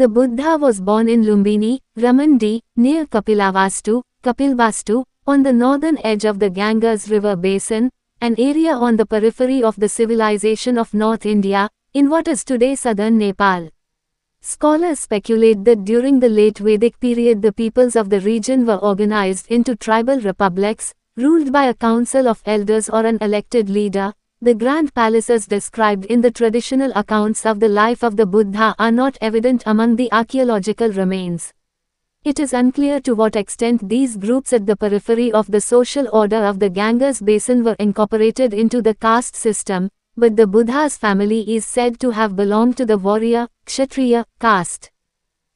The Buddha was born in Lumbini, Ramandi, near Kapilvastu, on the northern edge of the Ganges River basin, an area on the periphery of the civilization of North India, in what is today southern Nepal. Scholars speculate that during the late Vedic period the peoples of the region were organized into tribal republics, ruled by a council of elders or an elected leader. The grand palaces described in the traditional accounts of the life of the Buddha are not evident among the archaeological remains. It is unclear to what extent these groups at the periphery of the social order of the Ganges basin were incorporated into the caste system, but the Buddha's family is said to have belonged to the warrior, Kshatriya, caste.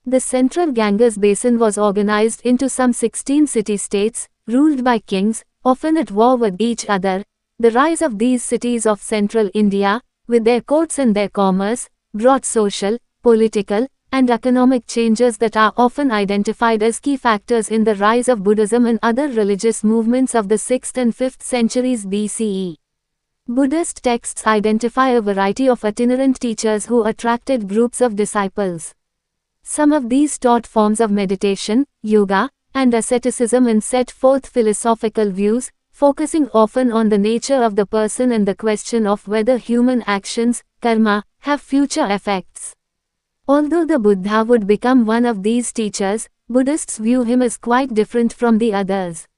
The central Ganges basin was organized into some 16 city-states, ruled by kings, often at war with each other. The rise of these cities of central India, with their courts and their commerce, brought social, political, and economic changes that are often identified as key factors in the rise of Buddhism and other religious movements of the 6th and 5th centuries BCE. Buddhist texts identify a variety of itinerant teachers who attracted groups of disciples. Some of these taught forms of meditation, yoga, and asceticism and set forth philosophical views, focusing often on the nature of the person and the question of whether human actions, karma, have future effects. Although the Buddha would become one of these teachers, Buddhists view him as quite different from the others.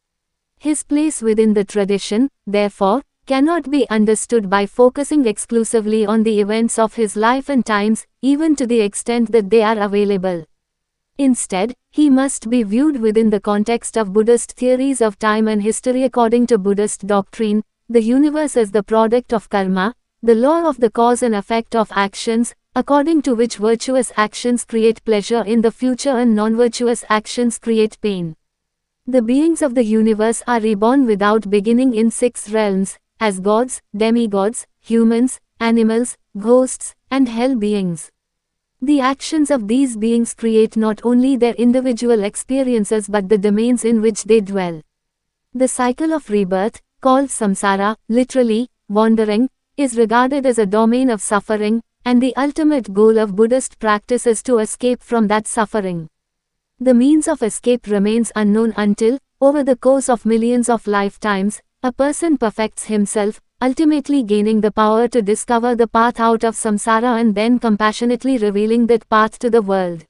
His place within the tradition, therefore, cannot be understood by focusing exclusively on the events of his life and times, even to the extent that they are available. Instead, he must be viewed within the context of Buddhist theories of time and history. According to Buddhist doctrine, the universe is the product of karma, the law of the cause and effect of actions, according to which virtuous actions create pleasure in the future and non-virtuous actions create pain. The beings of the universe are reborn without beginning in 6 realms, as gods, demigods, humans, animals, ghosts, and hell beings. The actions of these beings create not only their individual experiences but the domains in which they dwell. The cycle of rebirth, called samsara, literally, wandering, is regarded as a domain of suffering, and the ultimate goal of Buddhist practice is to escape from that suffering. The means of escape remains unknown until, over the course of millions of lifetimes, a person perfects himself, ultimately gaining the power to discover the path out of samsara and then compassionately revealing that path to the world.